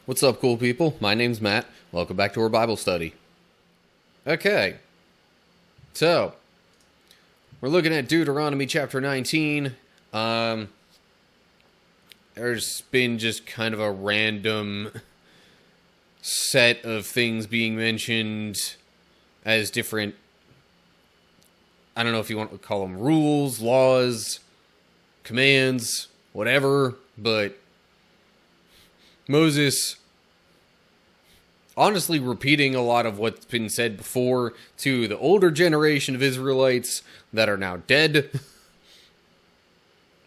What's up, cool people? My name's Matt. Welcome back to our Bible study. Okay, so we're looking at Deuteronomy chapter 19. There's been just kind of a random set of things being mentioned as different, I don't know if you want to call them rules, laws, commands, whatever, but Moses honestly repeating a lot of what's been said before to the older generation of Israelites that are now dead.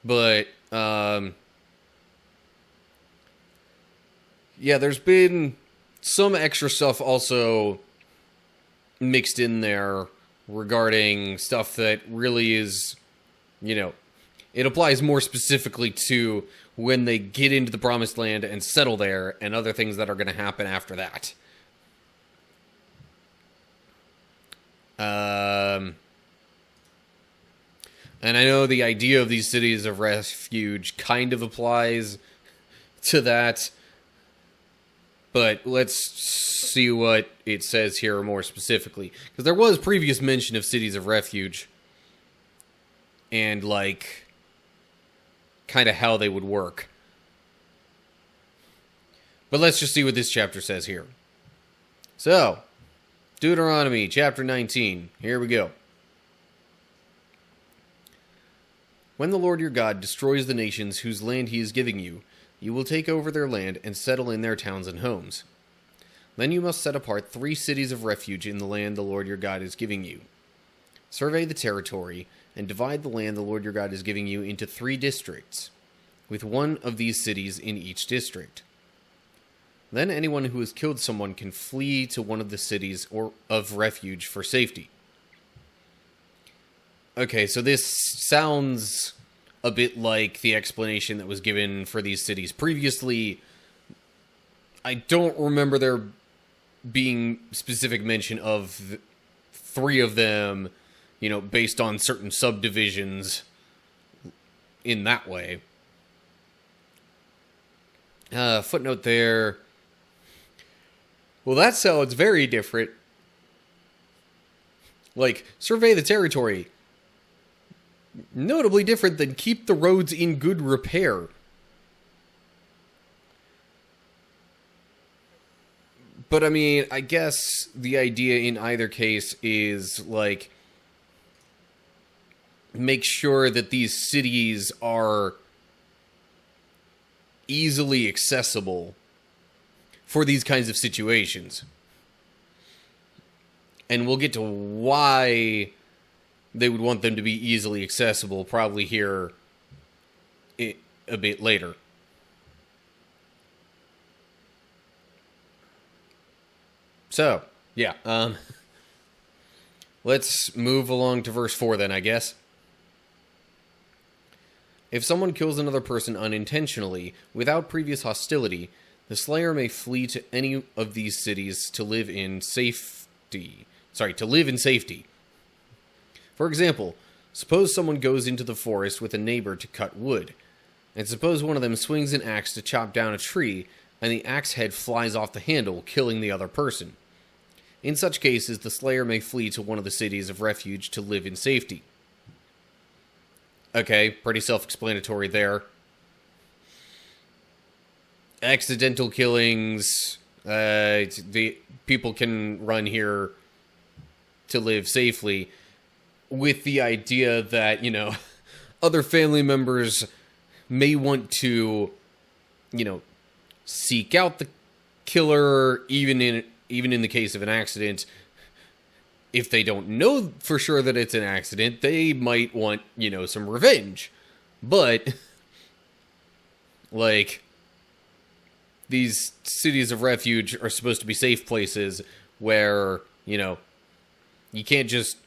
But, yeah, there's been some extra stuff also mixed in there regarding stuff that really is, it applies more specifically to when they get into the promised land and settle there, and other things that are going to happen after that. And I know the idea of these cities of refuge kind of applies to that, but let's see what it says here more specifically. Because there was previous mention of cities of refuge, and kind of how they would work. But let's just see what this chapter says here. So, Deuteronomy chapter 19. Here we go. When the Lord your God destroys the nations whose land he is giving you, you will take over their land and settle in their towns and homes. Then you must set apart 3 cities of refuge in the land the Lord your God is giving you. Survey the territory and divide the land the Lord your God is giving you into 3 districts, with one of these cities in each district. Then anyone who has killed someone can flee to one of the cities of refuge for safety. Okay, so this sounds a bit like the explanation that was given for these cities previously. I don't remember there being specific mention of 3 of them, based on certain subdivisions in that way. Footnote there. Well, that sounds very different. Survey the territory. Notably different than keep the roads in good repair. But, I guess the idea in either case is, make sure that these cities are easily accessible for these kinds of situations. And we'll get to why they would want them to be easily accessible probably here a bit later. So, yeah, let's move along to verse 4 then, I guess. If someone kills another person unintentionally, without previous hostility, the slayer may flee to any of these cities to live in safety. For example, suppose someone goes into the forest with a neighbor to cut wood, and suppose one of them swings an axe to chop down a tree, and the axe head flies off the handle, killing the other person. In such cases, the slayer may flee to one of the cities of refuge to live in safety. Okay, pretty self-explanatory there. Accidental killings, the people can run here to live safely, with the idea that, other family members may want to, seek out the killer, even in the case of an accident. If they don't know for sure that it's an accident, they might want, some revenge. But, these cities of refuge are supposed to be safe places where, you can't just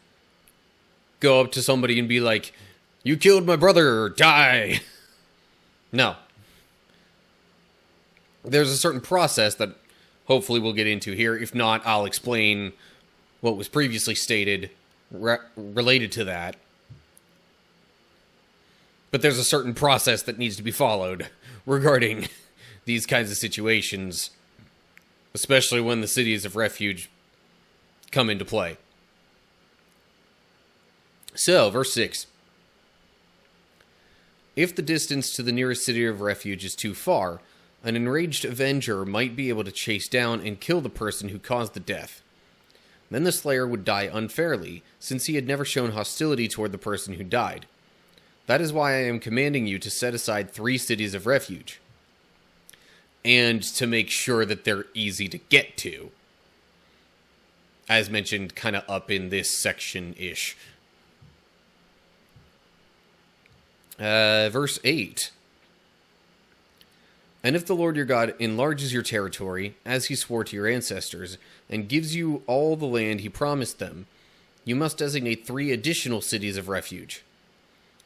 go up to somebody and be like, "You killed my brother, die!" No. There's a certain process that hopefully we'll get into here. If not, I'll explain what was previously stated related to that. But there's a certain process that needs to be followed regarding these kinds of situations especially when the cities of refuge come into play. So, verse 6. If the distance to the nearest city of refuge is too far, an enraged avenger might be able to chase down and kill the person who caused the death. Then the slayer would die unfairly, since he had never shown hostility toward the person who died. That is why I am commanding you to set aside 3 cities of refuge, and to make sure that they're easy to get to. As mentioned, kind of up in this section-ish. Verse 8. And if the Lord your God enlarges your territory, as he swore to your ancestors, and gives you all the land he promised them, you must designate 3 additional cities of refuge.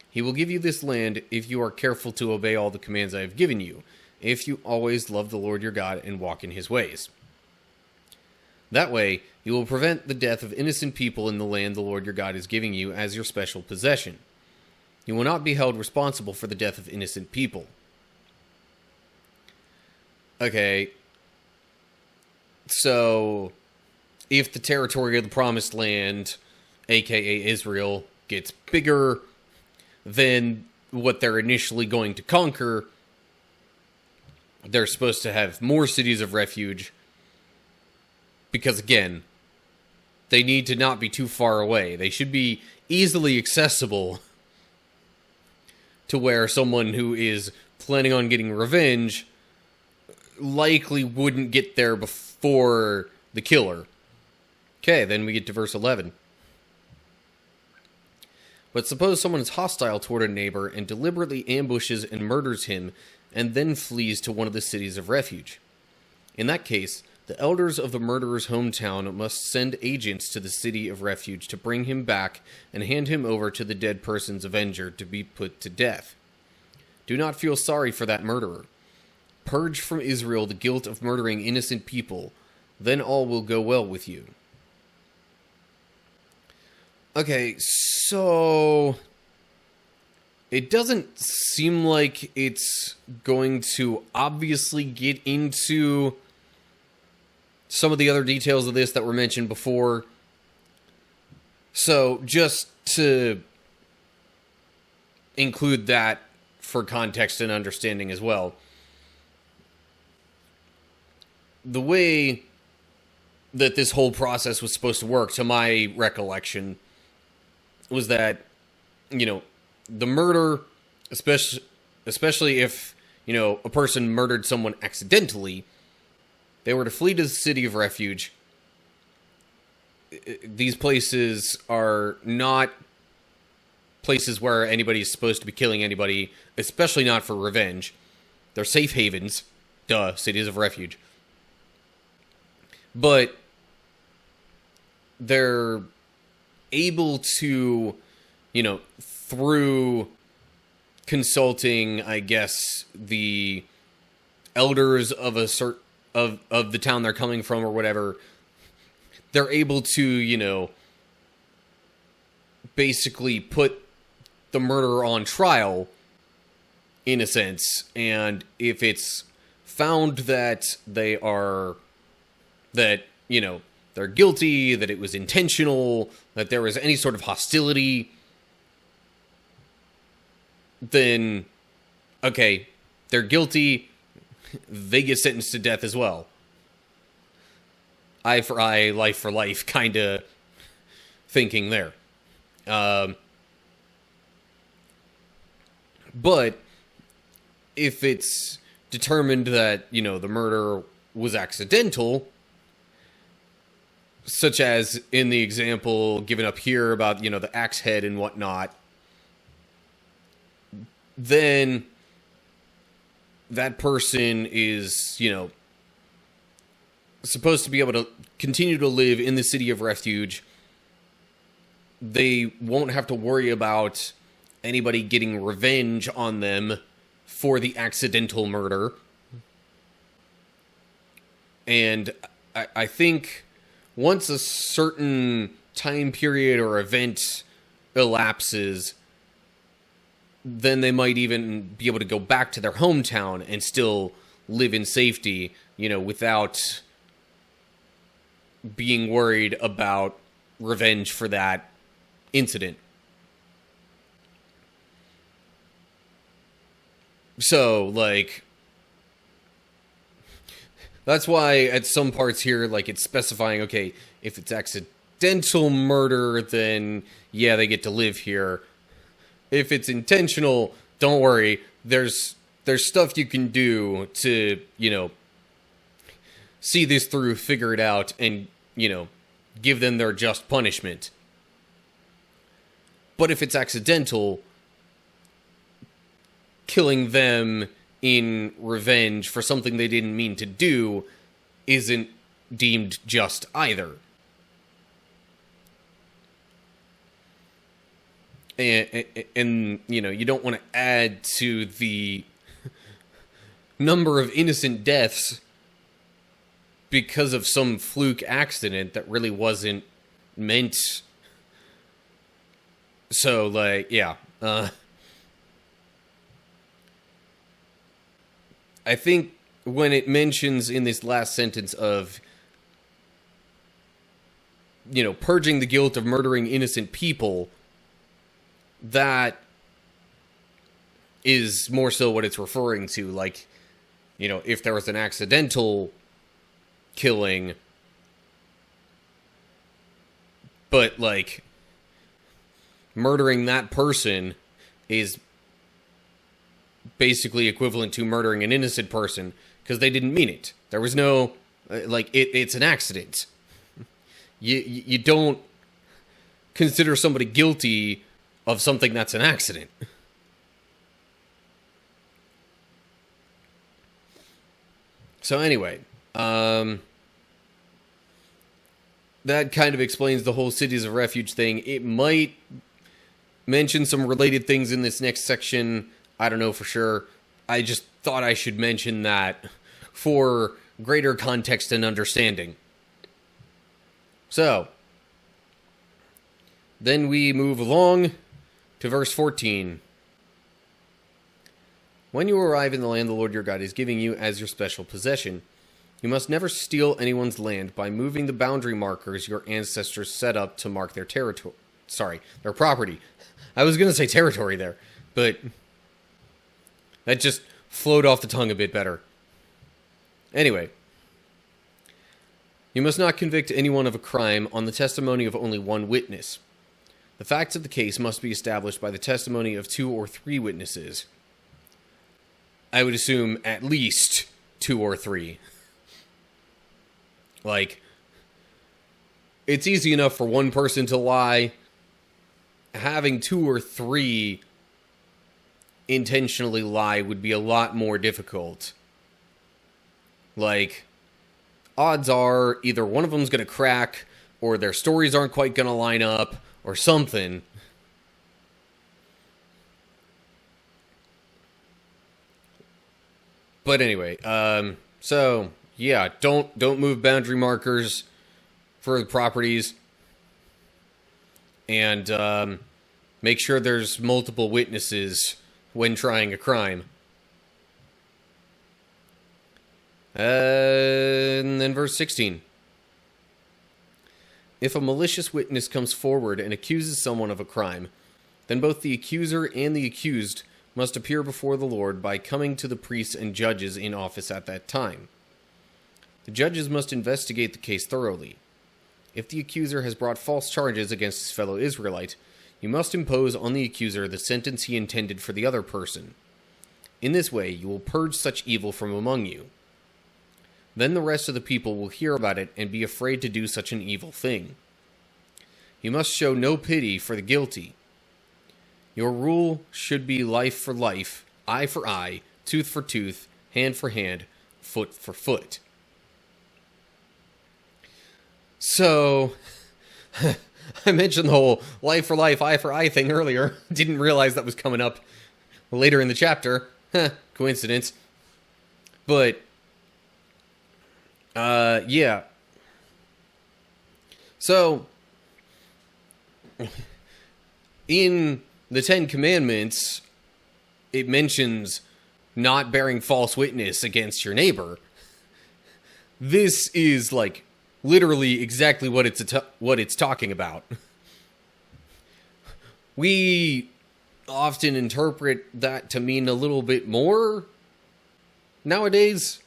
He will give you this land if you are careful to obey all the commands I have given you, if you always love the Lord your God and walk in his ways. That way, you will prevent the death of innocent people in the land the Lord your God is giving you as your special possession. You will not be held responsible for the death of innocent people. Okay, so if the territory of the Promised Land, aka Israel, gets bigger than what they're initially going to conquer, they're supposed to have more cities of refuge, because again, they need to not be too far away. They should be easily accessible to where someone who is planning on getting revenge likely wouldn't get there before the killer. Okay, then we get to verse 11. But suppose someone is hostile toward a neighbor and deliberately ambushes and murders him, and then flees to one of the cities of refuge. In that case, the elders of the murderer's hometown must send agents to the city of refuge to bring him back and hand him over to the dead person's avenger to be put to death. Do not feel sorry for that murderer. Purge from Israel the guilt of murdering innocent people, then all will go well with you. Okay, so it doesn't seem like it's going to obviously get into some of the other details of this that were mentioned before. So just to include that for context and understanding as well. The way that this whole process was supposed to work, to my recollection, was that, the murder, especially if, a person murdered someone accidentally, they were to flee to the city of refuge. These places are not places where anybody is supposed to be killing anybody, especially not for revenge. They're safe havens. Duh, cities of refuge. But they're able to, through consulting, I guess, the elders of of the town they're coming from or whatever, they're able to, basically put the murderer on trial, in a sense. And if it's found that they're guilty, that it was intentional, that there was any sort of hostility, then, okay, they're guilty, they get sentenced to death as well. Eye for eye, life for life, kind of thinking there. But if it's determined that, the murder was accidental, such as in the example given up here about, the axe head and whatnot, then that person is, supposed to be able to continue to live in the city of refuge. They won't have to worry about anybody getting revenge on them for the accidental murder. And I think once a certain time period or event elapses, then they might even be able to go back to their hometown and still live in safety, without being worried about revenge for that incident. So, like, that's why at some parts here, like, it's specifying, okay, if it's accidental murder, then, yeah, they get to live here. If it's intentional, don't worry, there's stuff you can do to, see this through, figure it out, and, give them their just punishment. But if it's accidental, killing them in revenge for something they didn't mean to do isn't deemed just either. And you don't want to add to the number of innocent deaths because of some fluke accident that really wasn't meant. So, like, yeah. I think when it mentions in this last sentence of, purging the guilt of murdering innocent people, that is more so what it's referring to. Like, if there was an accidental killing, but, like, murdering that person is basically equivalent to murdering an innocent person because they didn't mean it. There was no, it's an accident. You don't consider somebody guilty of something that's an accident. So anyway, that kind of explains the whole cities of refuge thing. It might mention some related things in this next section. I don't know for sure. I just thought I should mention that for greater context and understanding. So, then we move along to verse 14. When you arrive in the land the Lord your God is giving you as your special possession, you must never steal anyone's land by moving the boundary markers your ancestors set up to mark their territory. Sorry, their property. I was going to say territory there, but that just flowed off the tongue a bit better. Anyway, you must not convict anyone of a crime on the testimony of only one witness. The facts of the case must be established by the testimony of 2 or 3 witnesses. I would assume at least 2 or 3. Like, it's easy enough for one person to lie. Having 2 or 3 intentionally lie would be a lot more difficult. Like, odds are either one of them's going to crack, or their stories aren't quite going to line up, or something. But anyway, so yeah, don't move boundary markers for the properties, and make sure there's multiple witnesses when trying a crime. And then verse 16. If a malicious witness comes forward and accuses someone of a crime, then both the accuser and the accused must appear before the Lord by coming to the priests and judges in office at that time. The judges must investigate the case thoroughly. If the accuser has brought false charges against his fellow Israelite, you must impose on the accuser the sentence he intended for the other person. In this way, you will purge such evil from among you. Then the rest of the people will hear about it and be afraid to do such an evil thing. You must show no pity for the guilty. Your rule should be life for life, eye for eye, tooth for tooth, hand for hand, foot for foot. So, I mentioned the whole life for life, eye for eye thing earlier. Didn't realize that was coming up later in the chapter. Coincidence. But, yeah. So, in the 10 Commandments, it mentions not bearing false witness against your neighbor. This is, like, literally exactly what it's talking about. We often interpret that to mean a little bit more nowadays.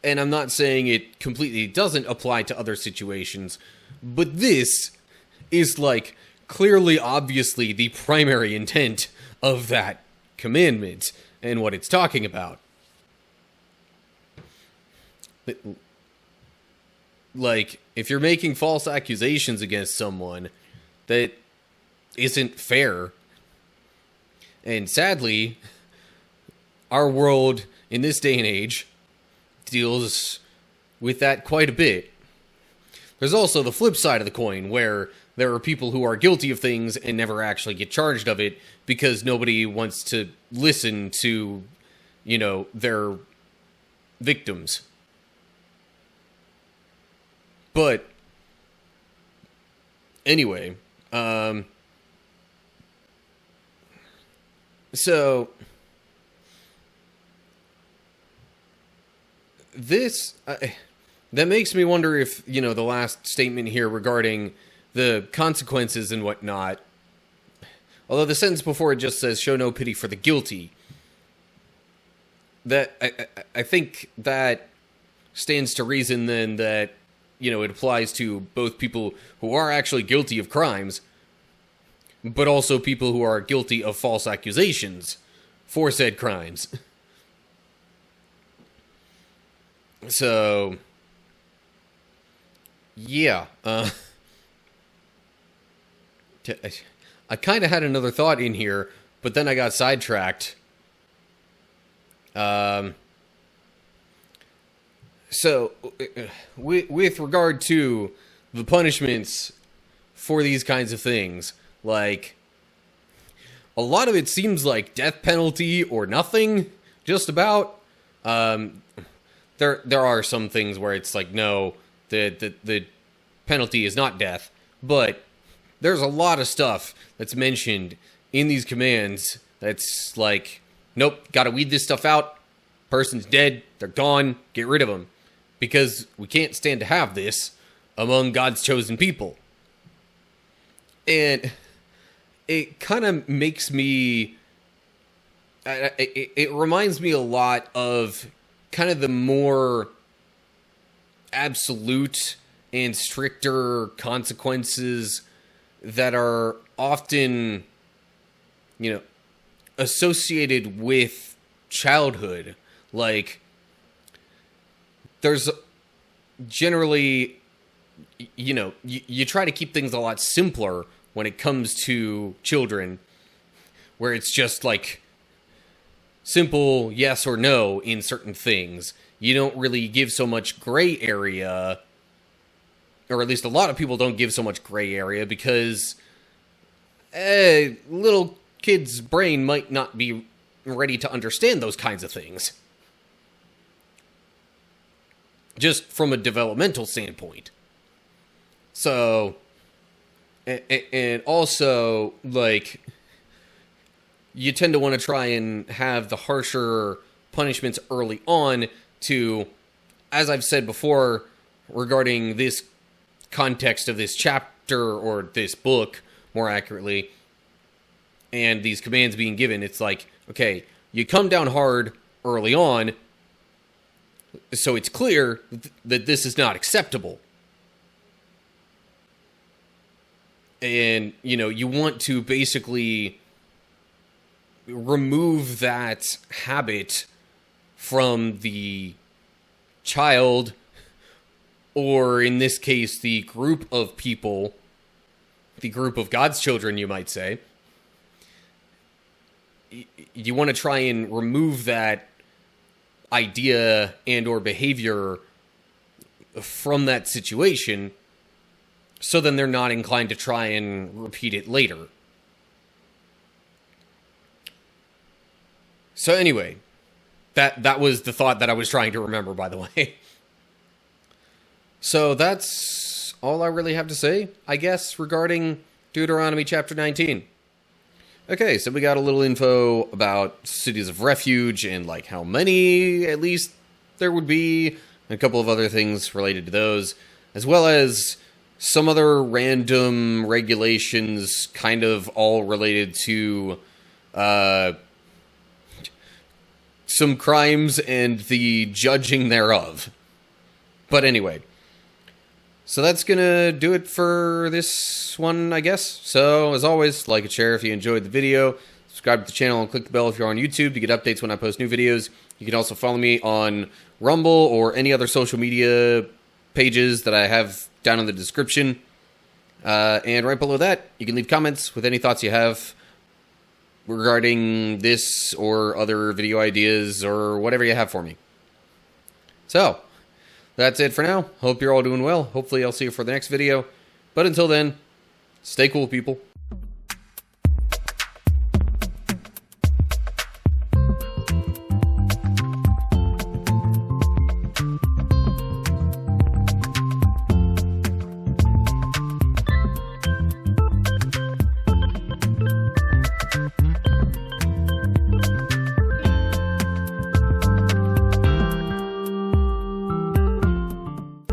And I'm not saying it completely doesn't apply to other situations, but this is like clearly, obviously the primary intent of that commandment and what it's talking about. Like, if you're making false accusations against someone, that isn't fair. And sadly, our world in this day and age deals with that quite a bit. There's also the flip side of the coin, where there are people who are guilty of things and never actually get charged of it because nobody wants to listen to, their victims. But anyway, so this that makes me wonder if, the last statement here regarding the consequences and whatnot, although the sentence before it just says, show no pity for the guilty, that I think that stands to reason then that, it applies to both people who are actually guilty of crimes, but also people who are guilty of false accusations for said crimes. So, yeah, I kind of had another thought in here, but then I got sidetracked. So, with regard to the punishments for these kinds of things, like, a lot of it seems like death penalty or nothing, just about. There are some things where it's like, no, the penalty is not death, but there's a lot of stuff that's mentioned in these commands that's like, nope, gotta weed this stuff out, person's dead, they're gone, get rid of them, because we can't stand to have this among God's chosen people. And it kind of makes me, it reminds me a lot of kind of the more absolute and stricter consequences that are often, associated with childhood. Like, there's generally, you try to keep things a lot simpler when it comes to children, where it's just like simple yes or no in certain things. You don't really give so much gray area, or at least a lot of people don't give so much gray area, because a little kid's brain might not be ready to understand those kinds of things. Just from a developmental standpoint. So, and also, like, you tend to want to try and have the harsher punishments early on to, as I've said before, regarding this context of this chapter, or this book, more accurately, and these commands being given, it's like, okay, you come down hard early on, so it's clear that this is not acceptable. And, you want to basically remove that habit from the child, or in this case, the group of people, the group of God's children, you might say. You want to try and remove that idea and or behavior from that situation, so then they're not inclined to try and repeat it later. So anyway, that was the thought that I was trying to remember, by the way. So that's all I really have to say, I guess, regarding Deuteronomy chapter 19. Okay, so we got a little info about cities of refuge and, like, how many, at least, there would be. and a couple of other things related to those, as well as some other random regulations kind of all related to some crimes and the judging thereof. But anyway, so that's gonna do it for this one, I guess. So, as always, like and share if you enjoyed the video. Subscribe to the channel and click the bell if you're on YouTube to get updates when I post new videos. You can also follow me on Rumble or any other social media pages that I have down in the description. And right below that, you can leave comments with any thoughts you have regarding this or other video ideas or whatever you have for me. So, that's it for now. Hope you're all doing well. Hopefully I'll see you for the next video. But until then, stay cool, people.